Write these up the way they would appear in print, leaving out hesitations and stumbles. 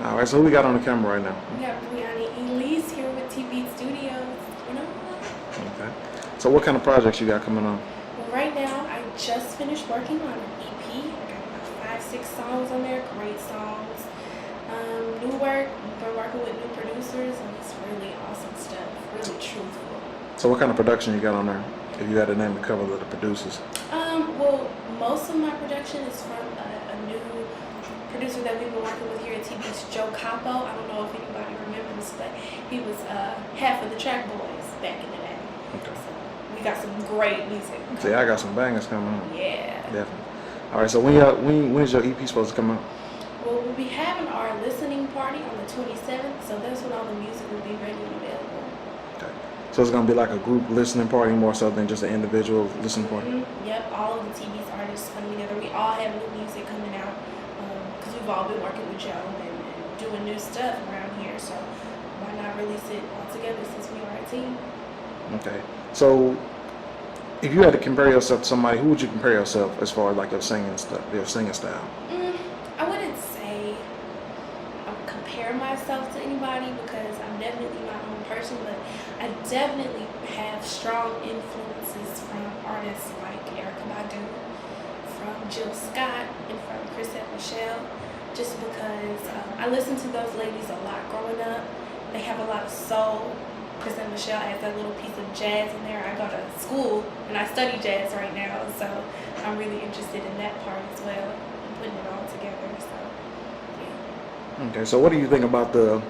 All right, so who we got on the camera right now? We got Brianna Elise here with Tbeats Studios. Okay. So what kind of projects you got coming on? Well, right now, I just finished working on an EP. I got about 5-6 songs on there, great songs. New work, been working with new producers, and it's really awesome stuff, really truthful. So what kind of production you got on there? If you had to name a couple of the producers. Well, most of my production is from a new producer that we've been working with here at Tbeats, Joe Capo. I don't know if anybody remembers, but he was half of the Track Boys back in the day. Okay. So we got some great music. See, I got some bangers coming on. Yeah. Definitely. All right, so when is your EP supposed to come out? Well, we'll be having our listening party on the 27th, so that's when all the music will be ready and available. Okay. So it's gonna be like a group listening party more so than just an individual listening party? Yep, all of the TV's artists coming together. We all have new music coming out because we've all been working with Joe and doing new stuff around here, so why not release it all together since we are a team? Okay. So if you had to compare yourself to somebody, who would you compare yourself as far as like your singing stuff, your singing style? I wouldn't say I would compare myself to anybody because I'm definitely my own person, but I definitely have strong influences from artists like Erykah Badu, from Jill Scott, and from Chrisette Michele, just because I listened to those ladies a lot growing up. They have a lot of soul. Chrisette Michele adds that little piece of jazz in there. I go to school and I study jazz right now, so I'm really interested in that part as well, and putting it all together. So, yeah. Okay. So what do you think about the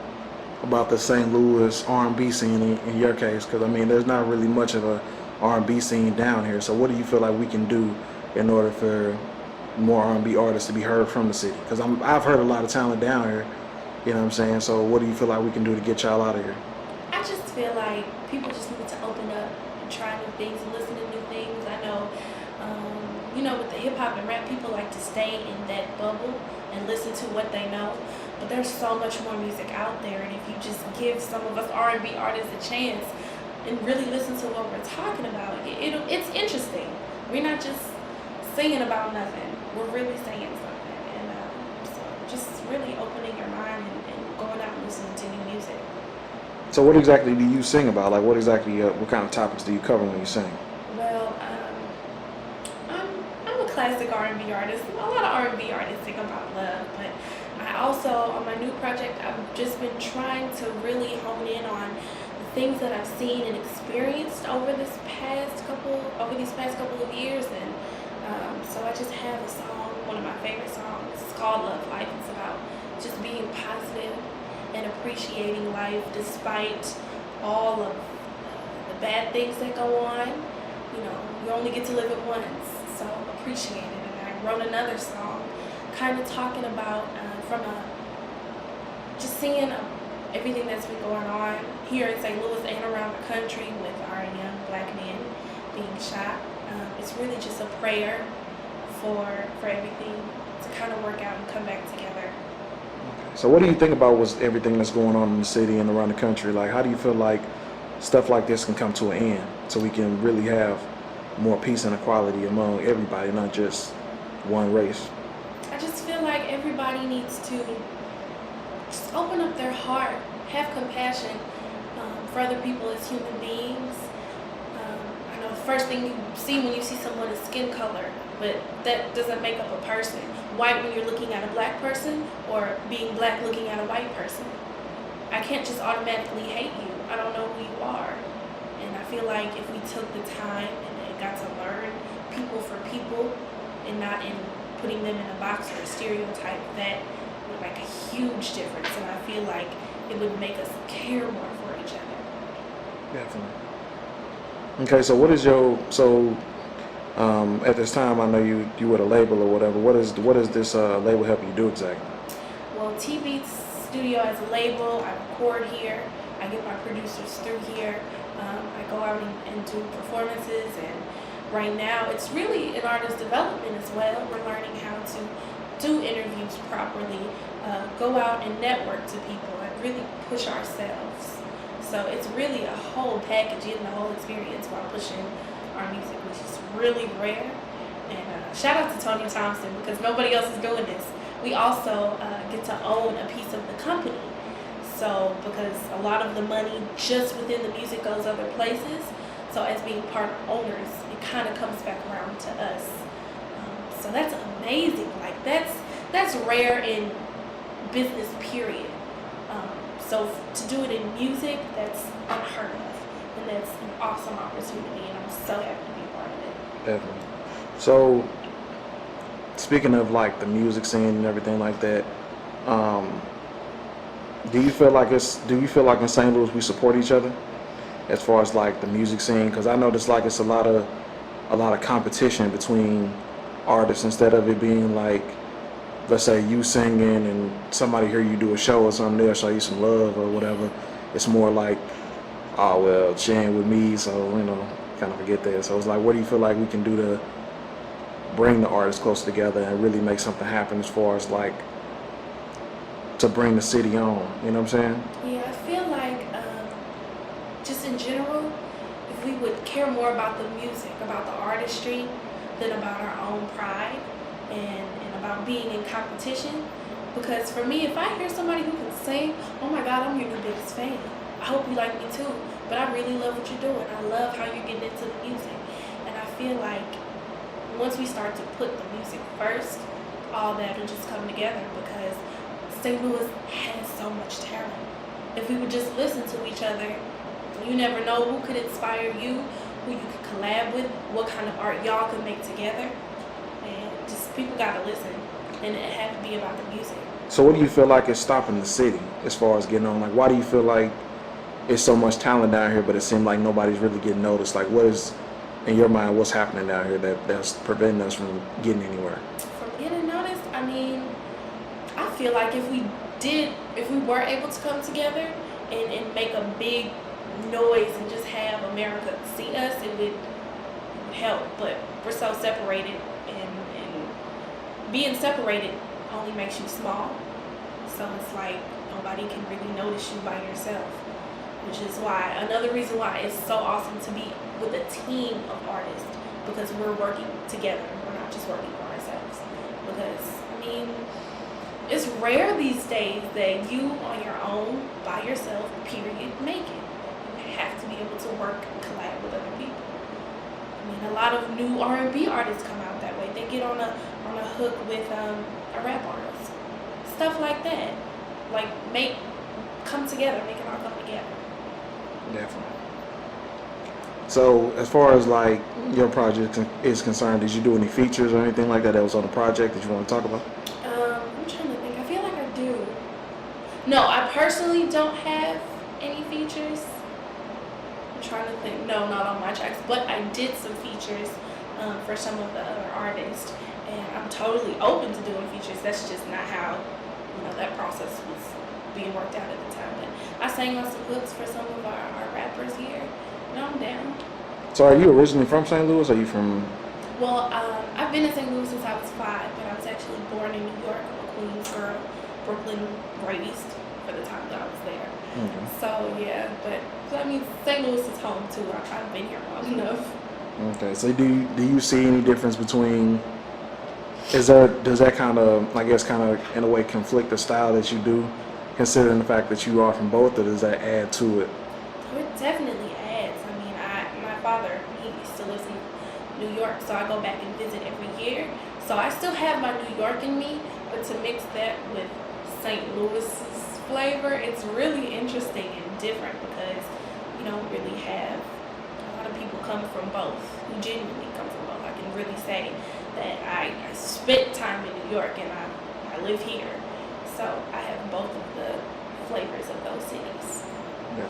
St. Louis R&B scene in your case? Because I mean, there's not really much of a R&B scene down here. So what do you feel like we can do in order for more R&B artists to be heard from the city? Because I've heard a lot of talent down here. You know what I'm saying? So what do you feel like we can do to get y'all out of here? I just feel like people just need to open up and try new things and listen to new things. I know, with the hip hop and rap, people like to stay in that bubble and listen to what they know. But there's so much more music out there, and if you just give some of us R&B artists a chance and really listen to what we're talking about, it's interesting. We're not just singing about nothing. We're really saying something, and so just really opening your mind and going out and listening to new music. So what exactly do you sing about? Like what exactly, what kind of topics do you cover when you sing? Well, I'm a classic R&B artist. A lot of R&B artists sing about love, but I also, on my new project, I've just been trying to really hone in on the things that I've seen and experienced over these past couple of years, and so I just have a song, one of my favorite songs. It's called Love Life. It's about just being positive and appreciating life despite all of the bad things that go on. You only get to live it once, so appreciate it. And I wrote another song kind of talking about just seeing everything that's been going on here in St. Louis and around the country with our young black men being shot. It's really just a prayer for everything to kind of work out and come back together. So what do you think about everything that's going on in the city and around the country? Like, how do you feel like stuff like this can come to an end so we can really have more peace and equality among everybody, not just one race? I just feel like everybody needs to just open up their heart, have compassion for other people as human beings. I know the first thing you see when you see someone is skin color, but that doesn't make up a person. White when you're looking at a black person, or being black looking at a white person. I can't just automatically hate you. I don't know who you are. And I feel like if we took the time and got to learn people for people and not in putting them in a box or a stereotype, that would make a huge difference. And I feel like it would make us care more for each other. Definitely. Okay, so what is at this time, I know you with a label or whatever. What is this label helping you do exactly? Well, Tbeats Studio as a label, I record here. I get my producers through here. I go out and do performances, and right now it's really an artist development as well. We're learning how to do interviews properly, go out and network to people, and really push ourselves. So it's really a whole package, getting the whole experience while pushing our music, which is really rare. And shout out to Tony Thompson, because nobody else is doing this. we also get to own a piece of the company. So because a lot of the money just within the music goes other places, so as being part owners, it kind of comes back around to us. So that's amazing. Like that's rare in business, period. So to do it in music, that's unheard of, and that's an awesome opportunity, and I'm so happy to be a part of it. Definitely. So, speaking of like the music scene and everything like that, do you feel like in St. Louis we support each other as far as like the music scene? Because I notice like it's a lot of competition between artists instead of it being like, let's say you singing and somebody hear you do a show or something, they'll show you some love or whatever. It's more like, oh well, she ain't with me, so kind of forget that. So it's like, what do you feel like we can do to bring the artists closer together and really make something happen as far as like to bring the city on? You know what I'm saying? Yeah, I feel like just in general, if we would care more about the music, about the artistry, than about our own pride and about being in competition. Because for me, if I hear somebody who can sing, oh my God, I'm your new biggest fan. I hope you like me too. But I really love what you're doing. I love how you're getting into the music. And I feel like once we start to put the music first, all that will just come together, because St. Louis has so much talent. If we would just listen to each other, you never know who could inspire you, who you could collab with, what kind of art y'all could make together. And just people gotta listen, and it had to be about the music. So what do you feel like is stopping the city as far as getting on? Like, why do you feel like it's so much talent down here, but it seems like nobody's really getting noticed? Like, what is, in your mind, what's happening down here that's preventing us from getting anywhere? From getting noticed, I mean, I feel like if we were able to come together and make a big noise and just have America see us, it would help. But we're so separated, and being separated only makes you small. So it's like nobody can really notice you by yourself, which is why, another reason why it's so awesome to be with a team of artists, because we're working together. We're not just working for ourselves. Because, I mean, it's rare these days that you on your own, by yourself, period, make it. You have to be able to work and collab with other people. I mean, a lot of new R&B artists come out that way. They get on a hook with a rap artist. Stuff like that. Like, come together, make it all come together. Definitely. So as far as like your project is concerned, did you do any features or anything like that was on the project that you want to talk about? I'm trying to think. I feel like I do. No, I personally don't have any features. I'm trying to think. No, not on my tracks. But I did some features for some of the other artists. And I'm totally open to doing features. That's just not how, that process was being worked out at the time. But I sang on some hooks for some of our rappers here. I'm down. So are you originally from St. Louis, or are you from? Well, I've been in St. Louis since I was 5, but I was actually born in New York. I'm a Queens girl, Brooklyn raised for the time that I was there. Okay. So yeah, but I mean, St. Louis is home too. I've been here long enough. Okay. So do you see any difference between? Does that kind of, I guess, kind of in a way conflict the style that you do, considering the fact that you are from both, or does that add to it? It definitely adds. I mean, my father, he still lives in New York, so I go back and visit every year. So I still have my New York in me, but to mix that with St. Louis's flavor, it's really interesting and different, because you don't really have a lot of people come from both, who genuinely come from both. I can really say that I spent time in New York and I live here, so I have both of the flavors of those cities. Yeah.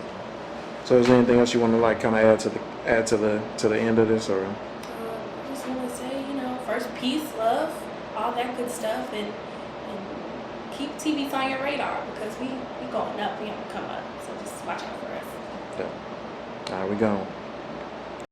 So is there anything else you want to like kind of add to the end of this, or? I just want to say, first, peace, love, all that good stuff, and keep Tbeats on your radar, because we going up, we have to come up. So just watch out for us. Yeah. All right, we gone.